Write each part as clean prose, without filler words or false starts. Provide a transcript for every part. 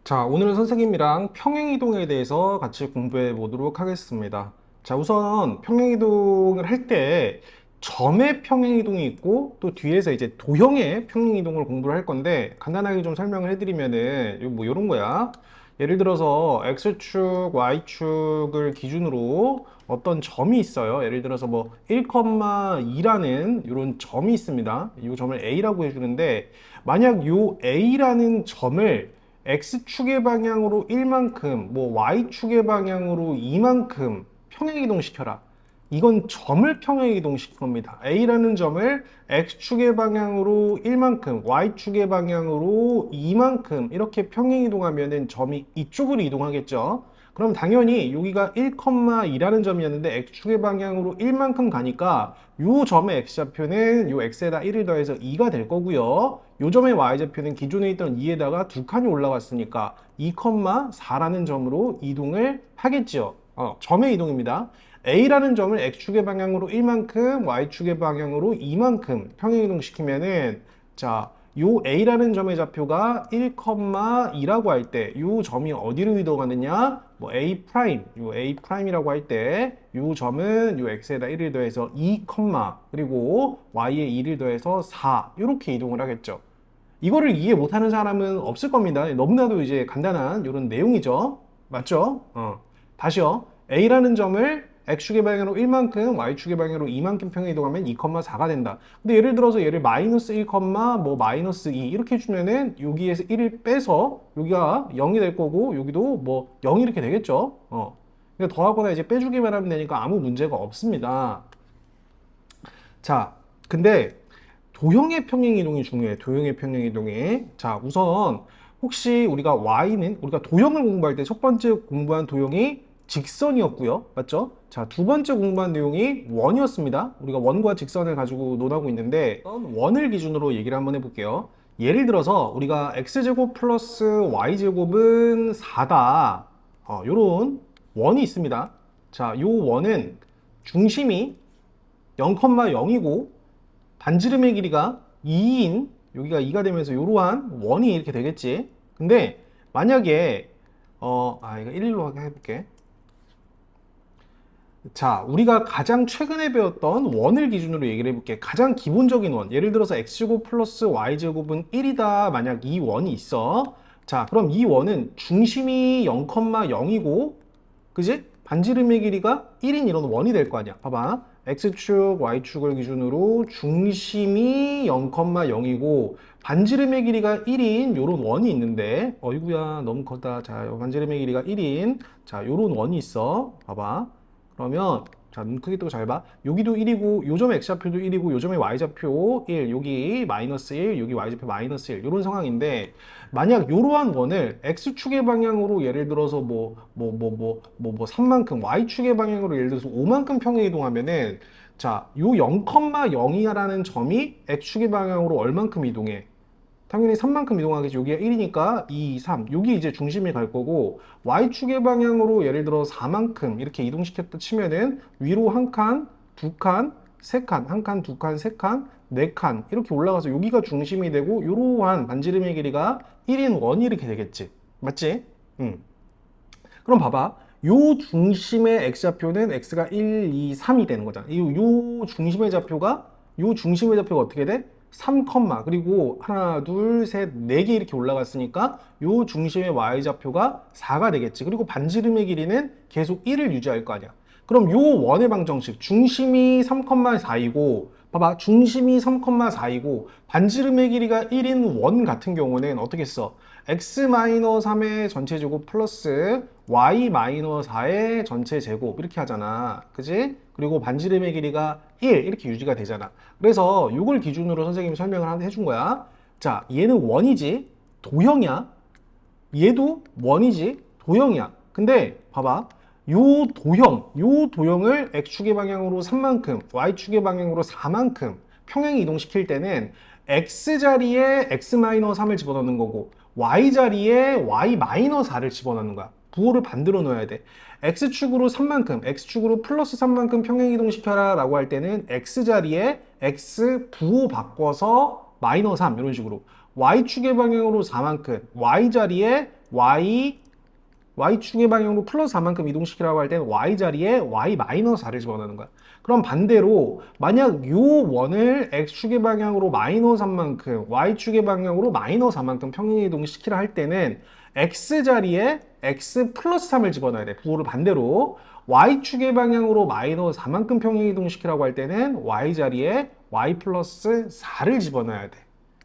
자, 오늘은 선생님이랑 평행이동에 대해서 같이 공부해 보도록 하겠습니다. 자, 우선 평행이동을 할 때 점의 평행이동이 있고 또 뒤에서 이제 도형의 평행이동을 공부를 할 건데 간단하게 좀 설명을 해드리면은 뭐 이런 거야. 예를 들어서 X축, Y축을 기준으로 어떤 점이 있어요. 예를 들어서 뭐 1,2라는 이런 점이 있습니다. 이 점을 A라고 해주는데 만약 이 A라는 점을 X축의 방향으로 1만큼, 뭐 Y축의 방향으로 2만큼 평행이동시켜라. 이건 점을 평행이동시킨 겁니다. A라는 점을 X축의 방향으로 1만큼, Y축의 방향으로 2만큼 이렇게 평행이동하면 점이 이쪽으로 이동하겠죠. 그럼 당연히 여기가 1,2라는 점이었는데 X축의 방향으로 1만큼 가니까 이 점의 X좌표는 이 X에다 1을 더해서 2가 될 거고요. 이 점의 Y좌표는 기존에 있던 2에다가 두 칸이 올라갔으니까 2,4라는 점으로 이동을 하겠죠. 점의 이동입니다. A라는 점을 X축의 방향으로 1만큼, Y축의 방향으로 2만큼 평행이동시키면은 자, 요 A라는 점의 좌표가 1,2라고 할 때 요 점이 어디로 이동하느냐? 뭐 A 프라임, 요 A 프라임이라고 할 때 요 점은 요 X에다 1을 더해서 2, 그리고 Y에 2를 더해서 4 이렇게 이동을 하겠죠. 이거를 이해 못하는 사람은 없을 겁니다. 너무나도 이제 간단한 이런 내용이죠. 맞죠? 다시요. A라는 점을 X축의 방향으로 1만큼, Y축의 방향으로 2만큼 평행이동하면 2,4가 된다. 근데 예를 들어서 얘를 마이너스 1, 뭐 마이너스 2 이렇게 해주면은 여기에서 1을 빼서 여기가 0이 될 거고 여기도 뭐 0 이렇게 되겠죠. 그러니까 더하거나 이제 빼주기만 하면 되니까 아무 문제가 없습니다. 자, 근데 도형의 평행이동이 중요해. 도형의 평행이동이. 자, 우선 혹시 우리가 Y는 우리가 도형을 공부할 때 첫 번째 공부한 도형이 직선이었고요. 맞죠? 자, 두 번째 공부한 내용이 원이었습니다. 우리가 원과 직선을 가지고 논하고 있는데 원을 기준으로 얘기를 한번 해볼게요. 예를 들어서 우리가 x제곱 플러스 y제곱은 4다. 요런 원이 있습니다. 자, 요 원은 중심이 0,0이고 반지름의 길이가 2인 여기가 2가 되면서 이러한 원이 이렇게 되겠지. 근데 만약에 이거 1로 해볼게. 자, 우리가 가장 최근에 배웠던 원을 기준으로 얘기를 해볼게. 가장 기본적인 원. 예를 들어서 x제곱 플러스 y제곱은 1이다. 만약 이 원이 있어. 자, 그럼 이 원은 중심이 0,0이고 그지? 반지름의 길이가 1인 이런 원이 될 거 아니야. 봐봐. X축, Y축을 기준으로 중심이 0,0이고 반지름의 길이가 1인 요런 원이 있는데 어이구야 너무 커다. 자, 반지름의 길이가 1인 자, 요런 원이 있어. 봐봐. 그러면 자, 눈 크게 뜨고 잘 봐. 여기도 1이고 요점의 X좌표도 1이고 요점의 Y좌표 1, 여기 마이너스 1, 여기 Y좌표 마이너스 1 이런 상황인데 만약 이러한 원을 X축의 방향으로 예를 들어서 3만큼 Y축의 방향으로 예를 들어서 5만큼 평행 이동하면은 자, 요 0,0이라는 점이 X축의 방향으로 얼만큼 이동해? 당연히 3만큼 이동하겠지. 여기가 1이니까 2, 3. 여기 이제 중심이 갈 거고 Y축의 방향으로 예를 들어 4만큼 이렇게 이동시켰다 치면은 위로 한 칸, 두 칸, 세 칸, 한 칸, 두 칸, 세 칸, 네 칸 이렇게 올라가서 여기가 중심이 되고 이러한 반지름의 길이가 1인 원이 이렇게 되겠지. 맞지? 그럼 봐봐. 요 중심의 X좌표는 X가 1, 2, 3이 되는 거잖아. 요 중심의 좌표가 요 중심의 좌표가 어떻게 돼? 3, 그리고 하나, 둘, 셋, 네 개 이렇게 올라갔으니까 요 중심의 Y좌표가 4가 되겠지. 그리고 반지름의 길이는 계속 1을 유지할 거 아니야. 그럼 요 원의 방정식 중심이 3,4이고 봐봐. 중심이 3,4이고 반지름의 길이가 1인 원 같은 경우는 어떻게 써? x-3의 전체 제곱 플러스 y-4의 전체 제곱 이렇게 하잖아. 그지? 그리고 반지름의 길이가 1 이렇게 유지가 되잖아. 그래서 이걸 기준으로 선생님이 설명을 해준 거야. 자, 얘는 원이지 도형이야. 얘도 원이지 도형이야. 근데 봐봐. 요 도형을 x축의 방향으로 3만큼, y축의 방향으로 4만큼 평행 이동시킬 때는 x자리에 x-3을 집어넣는 거고 y자리에 y-4를 집어넣는 거야. 부호를 반대로 넣어야 돼. x축으로 3만큼, x축으로 플러스 3만큼 평행 이동시켜라 라고 할 때는 x자리에 x 부호 바꿔서 마이너스 3 이런 식으로 y축의 방향으로 4만큼, y자리에 y축의 방향으로 플러스 4만큼 이동시키라고 할 때는 y자리에 y-4를 집어넣는 거야. 그럼 반대로 만약 요 원을 x축의 방향으로 마이너스 3만큼, y축의 방향으로 마이너스 4만큼 평행 이동시키라 할 때는 x자리에 x 플러스 3을 집어넣어야 돼. 부호를 반대로 y축의 방향으로 마이너스 4만큼 평행 이동시키라고 할 때는 y자리에 y 플러스 4를 집어넣어야 돼.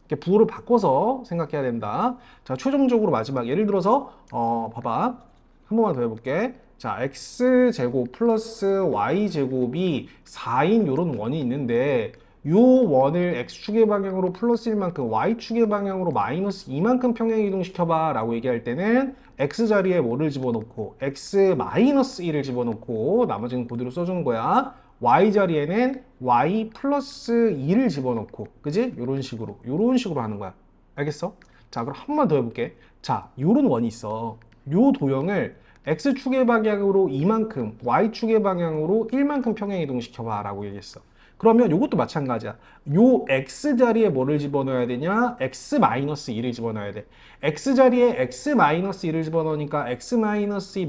이렇게 부호를 바꿔서 생각해야 된다. 자, 최종적으로 마지막 예를 들어서 봐봐. 한 번만 더 해볼게. 자, x제곱 플러스 y제곱이 4인 요런 원이 있는데 요 원을 x축의 방향으로 플러스 1만큼 y축의 방향으로 마이너스 2만큼 평행 이동시켜봐 라고 얘기할 때는 x자리에 뭐를 집어넣고 x 마이너스 1을 집어넣고 나머지는 그대로 써주는 거야. y자리에는 y 플러스 2를 집어넣고 그지? 요런 식으로 하는 거야. 알겠어? 자, 그럼 한 번만 더 해볼게. 자, 요런 원이 있어. 요 도형을 x축의 방향으로 2만큼, y축의 방향으로 1만큼 평행 이동시켜봐 라고 얘기했어. 그러면 요것도 마찬가지야. 요 x자리에 뭐를 집어넣어야 되냐? x-2를 집어넣어야 돼. x자리에 x-2를 집어넣으니까 x-2 마이너스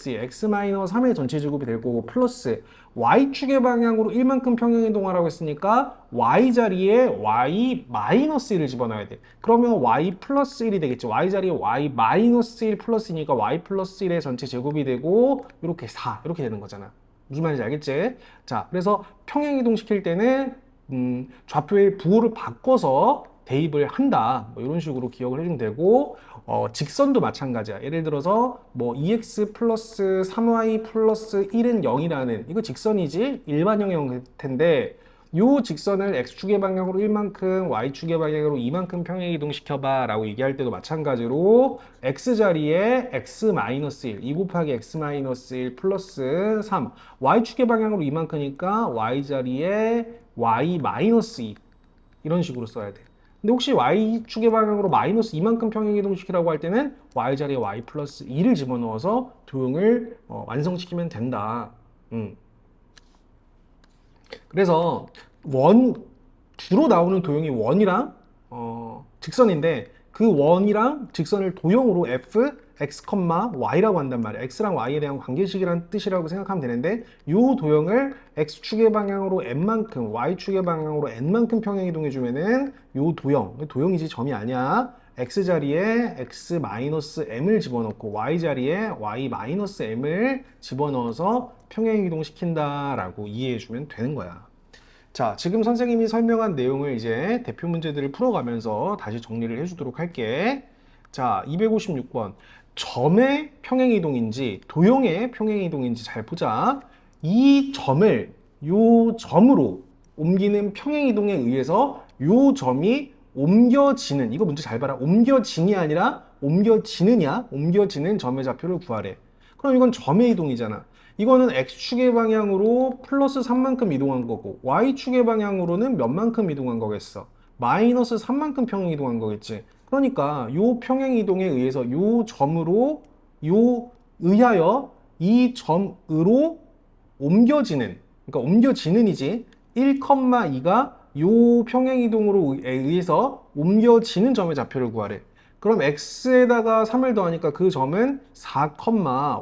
2, x-3의 전체 제곱이 될 거고 플러스 y축의 방향으로 1만큼 평행 이동하라고 했으니까 y자리에 y-1을 집어넣어야 돼. 그러면 y 플러스 1이 되겠죠. y자리에 y-1 플러스니까 y 플러스 1의 전체 제곱이 되고 이렇게 4 이렇게 되는 거잖아. 무슨 말인지 알겠지? 자, 그래서 평행 이동시킬 때는 좌표의 부호를 바꿔서 대입을 한다. 뭐 이런 식으로 기억을 해주면 되고 직선도 마찬가지야. 예를 들어서 뭐 2x 플러스 3y 플러스 1은 0이라는 이거 직선이지 일반형일 텐데 요 직선을 x축의 방향으로 1만큼 y축의 방향으로 2만큼 평행 이동시켜봐 라고 얘기할 때도 마찬가지로 x자리에 x-1 2 곱하기 x-1 플러스 3 y축의 방향으로 2만큼이니까 y자리에 y-2 이런 식으로 써야 돼. 근데 혹시 y축의 방향으로 마이너스 2만큼 평행 이동시키라고 할 때는 y자리에 y 플러스 2를 집어넣어서 도형을 완성시키면 된다. 그래서 주로 나오는 도형이 원이랑 직선인데 그 원이랑 직선을 do형으로 f, x, y라고 한단 말이야. x랑 y에 대한 관계식이라는 뜻이라고 생각하면 되는데 이 도형을 x축의 방향으로 n만큼, y축의 방향으로 n만큼 평행 이동해주면은 이 도형이지 점이 아니야. x자리에 x-m을 집어넣고 y자리에 y-m을 집어넣어서 평행 이동시킨다라고 이해해주면 되는 거야. 자, 지금 선생님이 설명한 내용을 이제 대표 문제들을 풀어가면서 다시 정리를 해주도록 할게. 자, 256번. 점의 평행 이동인지 도형의 평행 이동인지 잘 보자. 이 점을 요 점으로 옮기는 평행 이동에 의해서 요 점이 옮겨지는, 이거 문제 잘 봐라. 옮겨진이 아니라 옮겨지는 점의 좌표를 구하래. 그럼 이건 점의 이동이잖아. 이거는 x축의 방향으로 플러스 3만큼 이동한 거고 y축의 방향으로는 몇만큼 이동한 거겠어? 마이너스 3만큼 평행 이동한 거겠지. 그러니까 요 평행 이동에 의해서 요 점으로 의하여 이 점으로 옮겨지는, 그러니까 옮겨지는이지 1,2가 요 평행 이동으로 의해서 옮겨지는 점의 좌표를 구하래. 그럼 x에다가 3을 더하니까 그 점은 4,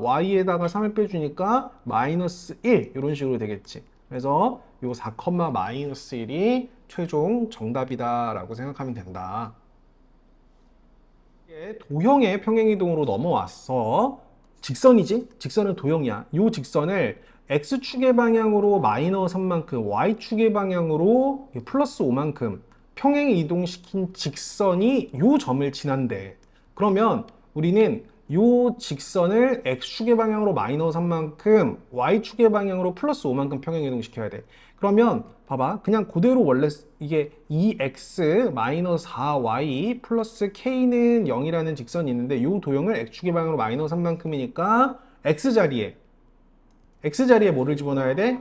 y에다가 3을 빼주니까 마이너스 1 이런 식으로 되겠지. 그래서 요 4, 마이너스 1이 최종 정답이다 라고 생각하면 된다. 도형의 평행이동으로 넘어왔어. 직선이지? 직선은 도형이야. 이 직선을 x축의 방향으로 마이너스 3만큼, y축의 방향으로 플러스 5만큼 평행 이동시킨 직선이 이 점을 지난대. 그러면 우리는 이 직선을 x축의 방향으로 마이너스 3만큼, y축의 방향으로 플러스 5만큼 평행 이동시켜야 돼. 그러면 봐봐. 그냥 그대로 원래 이게 2x 마이너스 4y 플러스 k는 0이라는 직선이 있는데 이 도형을 x축의 방향으로 마이너스 3만큼이니까 x자리에 뭐를 집어넣어야 돼?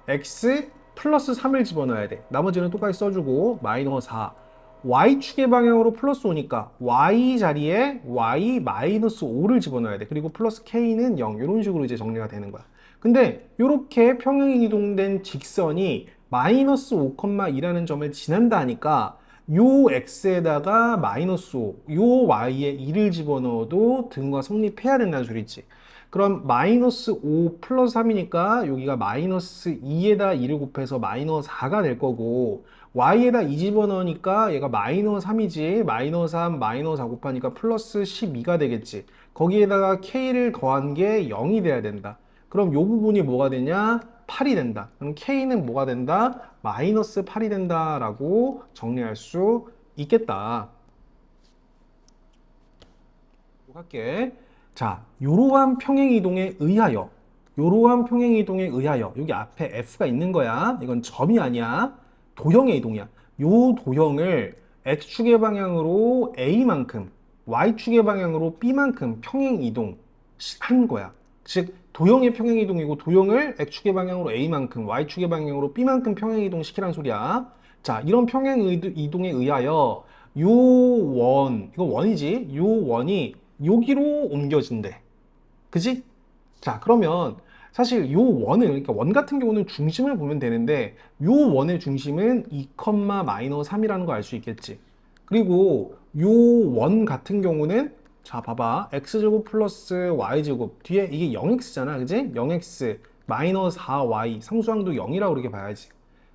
x 플러스 3을 집어넣어야 돼. 나머지는 똑같이 써주고 마이너스 4 y축의 방향으로 플러스 5니까 y자리에 y 마이너스 5를 집어넣어야 돼. 그리고 플러스 k는 0 이런 식으로 이제 정리가 되는 거야. 근데 이렇게 평행 이동된 직선이 마이너스 5,2라는 점을 지난다 하니까 요 x에다가 마이너스 5, 요 y에 2를 집어넣어도 등호가 성립해야 된다는 소리지. 그럼 마이너스 5 플러스 3이니까 여기가 마이너스 2에다 2를 곱해서 마이너스 4가 될 거고, y에다 2 집어넣으니까 얘가 마이너스 3이지. 마이너스 3, 마이너스 4 곱하니까 플러스 12가 되겠지. 거기에다가 k를 더한 게 0이 돼야 된다. 그럼 요 부분이 뭐가 되냐? 8이 된다. 그럼 k는 뭐가 된다? 마이너스 8이 된다라고 정리할 수 있겠다. 할게. 자, 요러한 평행이동에 의하여, 요러한 평행이동에 의하여, 여기 앞에 F가 있는 거야. 이건 점이 아니야. 도형의 이동이야. 요 도형을 X축의 방향으로 A만큼, Y축의 방향으로 B만큼 평행이동 한 거야. 즉, 도형의 평행이동이고 도형을 X축의 방향으로 A만큼, Y축의 방향으로 B만큼 평행이동 시키란 소리야. 자, 이런 평행이동에 의하여 요 원, 이거 원이지? 요 원이 여기로 옮겨진대. 그지? 자, 그러면 사실 요 원을, 그러니까 원 같은 경우는 중심을 보면 되는데 요 원의 중심은 2, 마이너스 3이라는 거 알 수 있겠지. 그리고 요 원 같은 경우는 자, 봐봐. x제곱 플러스 y제곱 뒤에 이게 0x잖아. 그지? 0x 마이너스 4y 상수항도 0이라고 그렇게 봐야지.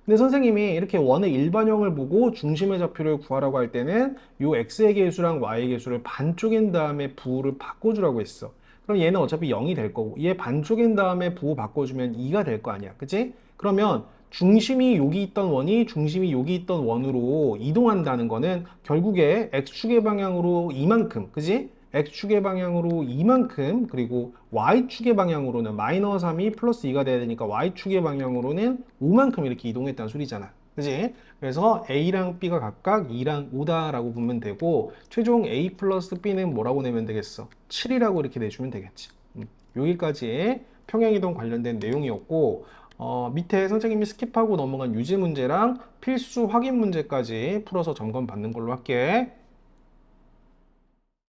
근데 선생님이 이렇게 원의 일반형을 보고 중심의 좌표를 구하라고 할 때는 요 x의 개수랑 y의 개수를 반쪽인 다음에 부호를 바꿔주라고 했어. 그럼 얘는 어차피 0이 될 거고 얘 반쪽인 다음에 부호 바꿔주면 2가 될 거 아니야. 그치? 그러면 중심이 여기 있던 원이 중심이 여기 있던 원으로 이동한다는 거는 결국에 x축의 방향으로 이만큼, 그지? x축의 방향으로 이만큼, 그리고 y축의 방향으로는 마이너스 3이 플러스 2가 돼야 되니까 y축의 방향으로는 5만큼 이렇게 이동했다는 소리잖아. 그지? 그래서 A랑 B가 각각 2랑 5다라고 보면 되고 최종 A 플러스 B는 뭐라고 내면 되겠어? 7이라고 이렇게 내주면 되겠지. 여기까지 평행이동 관련된 내용이었고 밑에 선생님이 스킵하고 넘어간 유지 문제랑 필수 확인 문제까지 풀어서 점검 받는 걸로 할게.